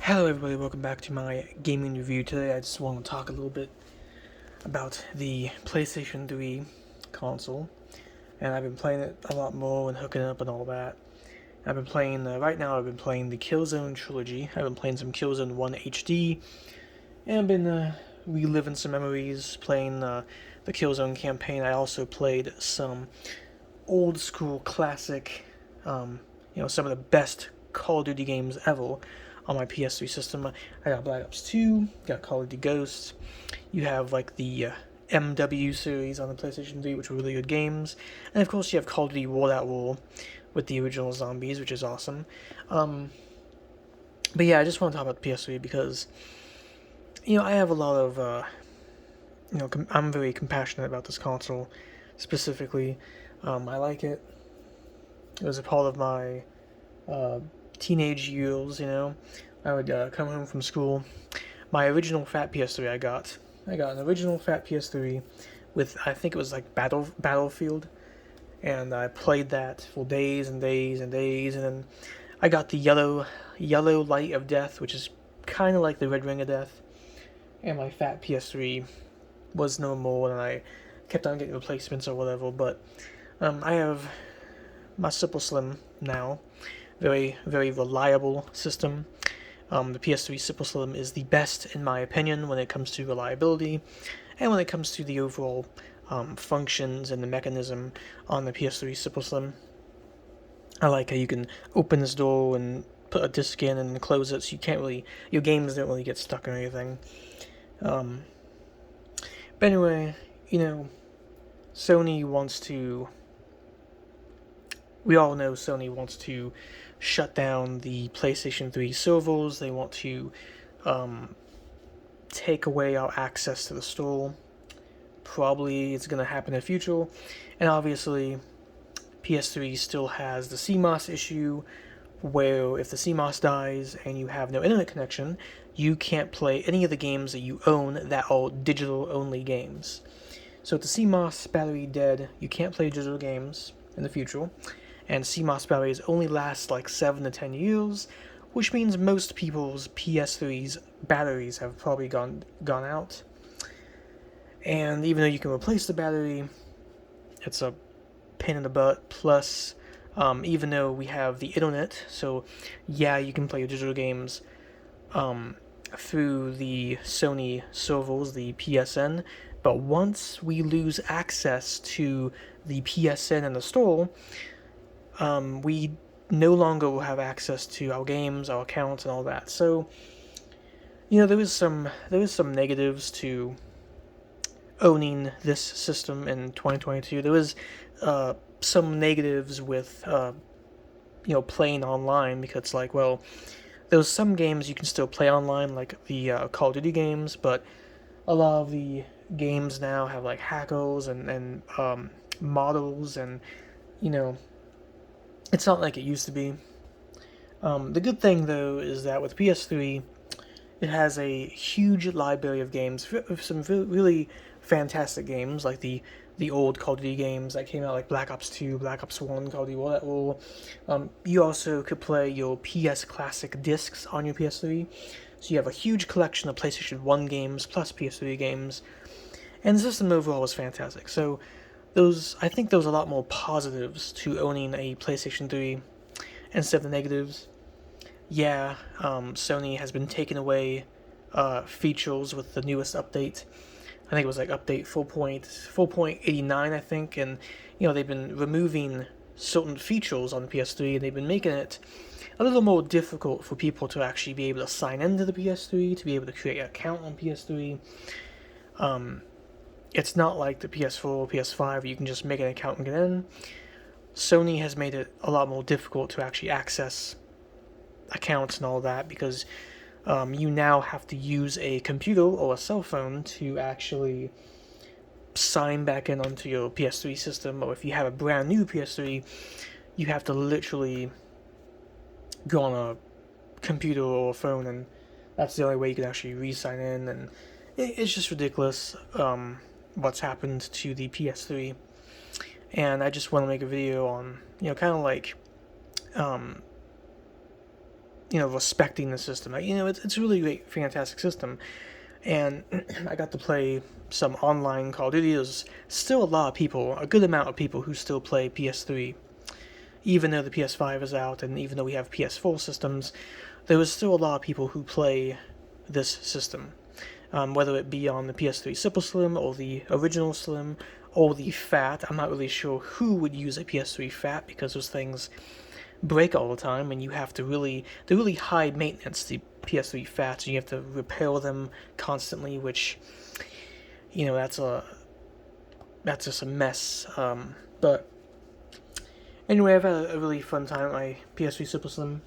Hello everybody, welcome back to my gaming review. Today I just want to talk a little bit about the PlayStation 3 console. And I've been playing it a lot more and hooking it up and all that. I've been playing, right now I've been playing the Killzone trilogy. I've been playing some Killzone 1 HD. And I've been reliving some memories, playing the Killzone campaign. I also played some old school classic, some of the best Call of Duty games ever on my PS3 system. I got Black Ops 2, got Call of Duty Ghosts. You have like the MW series on the PlayStation 3, which were really good games. And of course, you have Call of Duty World at War with the original zombies, which is awesome. But yeah, I just want to talk about the PS3 because, I have a lot of, I'm very compassionate about this console specifically. I like it. It was a part of my teenage years. I would come home from school. My original fat PS3 I got an original fat PS3 with, I think it was like Battlefield, and I played that for days and days and days, and then I got the yellow light of death, which is kind of like the red ring of death, and my fat PS3 was no more, and I kept on getting replacements or whatever. But I have my Super Slim now, very very reliable system. The PS3 Super Slim is the best in my opinion when it comes to reliability, and when it comes to the overall functions and the mechanism on the PS3 Super Slim. I like how you can open this door and put a disc in and close it, so your games don't really get stuck or anything. Um, but anyway, Sony wants to. We all know Sony wants to shut down the PlayStation 3 servers. They want to take away our access to the store. Probably it's going to happen in the future. And obviously, PS3 still has the CMOS issue, where if the CMOS dies and you have no internet connection, you can't play any of the games that you own that are digital-only games. So if the CMOS battery dead, you can't play digital games in the future. And CMOS batteries only last like 7 to 10 years, which means most people's PS3's batteries have probably gone out. And even though you can replace the battery, it's a pain in the butt. Plus, even though we have the internet, so yeah, you can play your digital games through the Sony servers, the PSN, but once we lose access to the PSN in the store, we no longer will have access to our games, our accounts, and all that. So, there is some negatives to owning this system in 2022. There was some negatives with playing online, because there's some games you can still play online, like the Call of Duty games, but a lot of the games now have like hackers and models, and it's not like it used to be. The good thing though is that with PS3, it has a huge library of games, some really fantastic games, like the old Call of Duty games that came out, like Black Ops 2, Black Ops 1, Call of Duty World at War. You also could play your PS Classic discs on your PS3, so you have a huge collection of PlayStation 1 games plus PS3 games, and the system overall was fantastic. So I think there was a lot more positives to owning a PlayStation 3 instead of the negatives. Yeah, Sony has been taking away features with the newest update. I think it was like update 4.89, I think, and they've been removing certain features on the PS3, and they've been making it a little more difficult for people to actually be able to sign into the PS3, to be able to create an account on PS3. It's not like the PS4 or PS5 where you can just make an account and get in. Sony has made it a lot more difficult to actually access accounts and all that, because you now have to use a computer or a cell phone to actually sign back in onto your PS3 system. Or if you have a brand new PS3, you have to literally go on a computer or a phone, and that's the only way you can actually re-sign in. And it's just ridiculous what's happened to the PS3. And I just want to make a video on, kind of like respecting the system. It's a really great, fantastic system. And I got to play some online Call of Duty. There's still a lot of people, a good amount of people who still play PS3, even though the PS5 is out, and even though we have PS4 systems, there was still a lot of people who play this system. Whether it be on the PS3 Super Slim, or the original Slim, or the Fat. I'm not really sure who would use a PS3 Fat, because those things break all the time, and they're really high maintenance, the PS3 Fats, and you have to repair them constantly, which, that's just a mess. But anyway, I've had a really fun time at my PS3 Super Slim.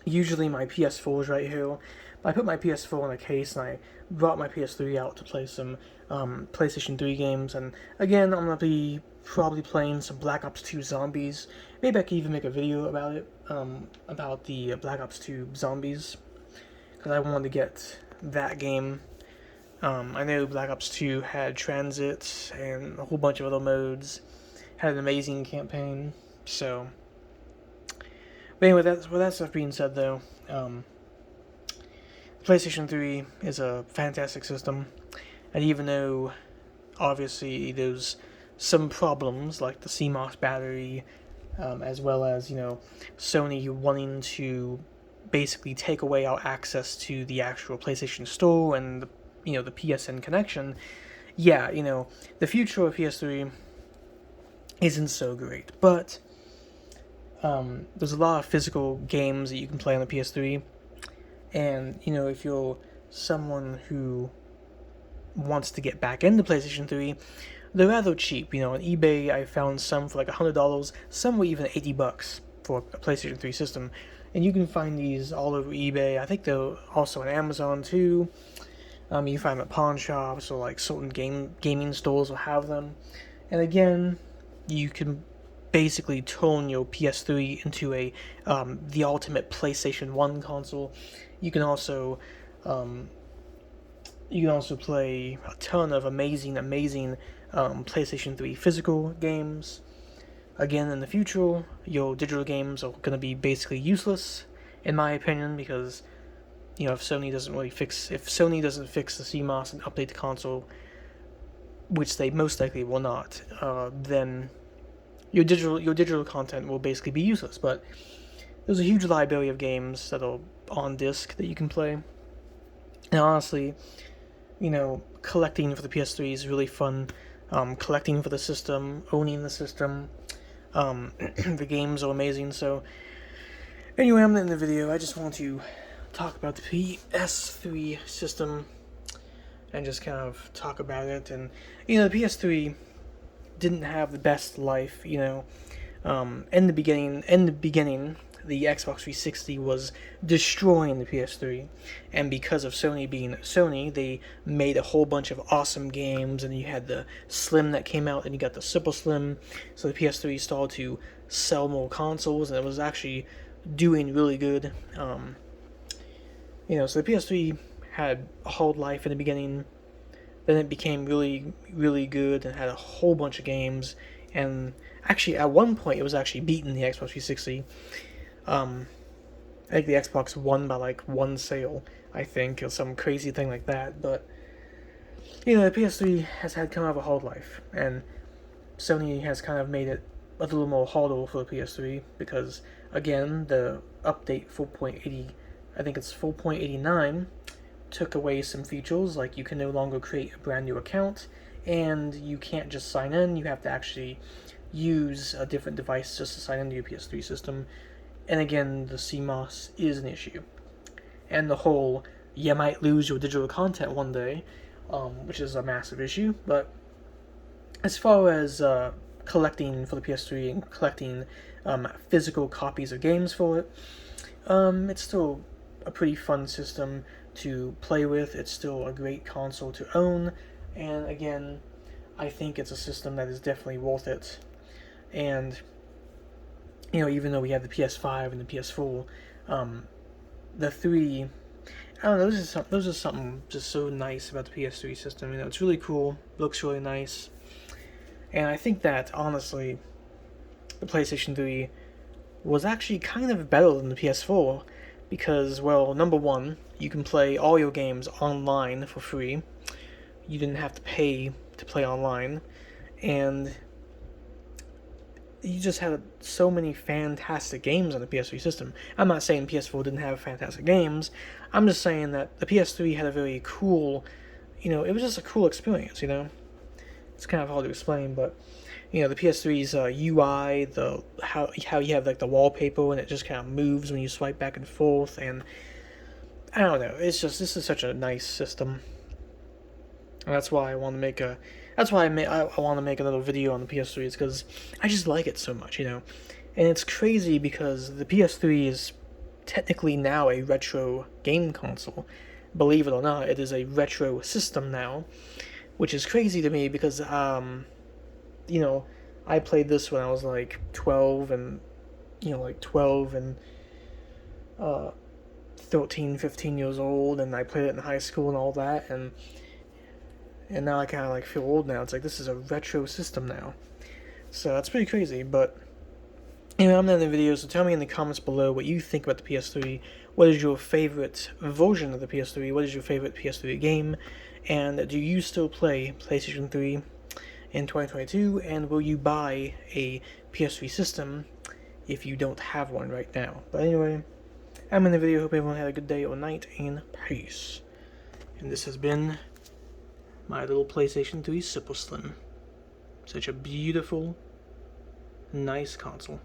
Usually my PS4 is right here. But I put my PS4 in a case, and I brought my PS3 out to play some PlayStation 3 games. And again, I'm going to be probably playing some Black Ops 2 Zombies. Maybe I could even make a video about it, about the Black Ops 2 Zombies, because I wanted to get that game. I know Black Ops 2 had Transit and a whole bunch of other modes, had an amazing campaign, so... But anyway, with that stuff being said, though, PlayStation 3 is a fantastic system, and even though, obviously, there's some problems, like the CMOS battery, as well as, Sony wanting to basically take away our access to the actual PlayStation Store and, the PSN connection, the future of PS3 isn't so great, but there's a lot of physical games that you can play on the PS3, and, if you're someone who wants to get back into PlayStation 3, they're rather cheap. On eBay, I found some for like $100, some were even $80 for a PlayStation 3 system, and you can find these all over eBay. I think they're also on Amazon too. You can find them at pawn shops, or like certain gaming stores will have them. And again, you can basically turn your PS3 into the ultimate PlayStation 1 console. You can also play a ton of amazing PlayStation 3 physical games. Again, in the future, your digital games are going to be basically useless, in my opinion, because if Sony doesn't fix the CMOS and update the console, which they most likely will not, then your digital content will basically be useless. But there's a huge library of games that are on disc that you can play. And honestly, collecting for the PS3 is really fun. Collecting for the system, owning the system, the games are amazing. So anyway, I'm in the video. I just want to talk about the PS3 system and just kind of talk about it. And the PS3 didn't have the best life. In the beginning, the Xbox 360 was destroying the PS3, and because of Sony being Sony, they made a whole bunch of awesome games, and you had the Slim that came out, and you got the Super Slim, so the PS3 started to sell more consoles, and it was actually doing really good. So the PS3 had a hard life in the beginning, then it became really, really good, and had a whole bunch of games, and actually, at one point, it was actually beating the Xbox 360. I think the Xbox won by like one sale, I think, or some crazy thing like that. But the PS3 has had kind of a hard life, and Sony has kind of made it a little more harder for the PS3 because, again, the update 4.80, I think it's 4.89, took away some features, like you can no longer create a brand new account, and you can't just sign in. You have to actually use a different device just to sign into your PS3 system. And again, the CMOS is an issue. And the whole, you might lose your digital content one day, which is a massive issue. But as far as collecting for the PS3 and collecting physical copies of games for it, it's still a pretty fun system to play with. It's still a great console to own. And again, I think it's a system that is definitely worth it. And even though we have the PS5 and the PS4, the 3, I don't know, those are something just so nice about the PS3 system. It's really cool, looks really nice, and I think that, honestly, the PlayStation 3 was actually kind of better than the PS4, because, well, number one, you can play all your games online for free. You didn't have to pay to play online, and you just had so many fantastic games on the PS3 system. I'm not saying PS4 didn't have fantastic games. I'm just saying that the PS3 had a very cool, it was just a cool experience. It's kind of hard to explain, but the PS3's UI, the how you have like the wallpaper and it just kind of moves when you swipe back and forth, and I don't know. It's just this is such a nice system, and that's why I want to make a. That's why I want to make another video on the PS3. It's because I just like it so much, And it's crazy because the PS3 is technically now a retro game console. Believe it or not, it is a retro system now, which is crazy to me because I played this when I was like 12 and 13, 15 years old, and I played it in high school and all that, and now I kind of like feel old now. It's like this is a retro system now, so that's pretty crazy. But anyway, I'm done the video, so tell me in the comments below what you think about the PS3. What is your favorite version of the PS3? What is your favorite PS3 game? And do you still play PlayStation 3 in 2022? And will you buy a PS3 system if you don't have one right now? But anyway, I'm in the video. Hope everyone had a good day or night, and peace. And this has been my little PlayStation 3 Super Slim. Such a beautiful, nice console.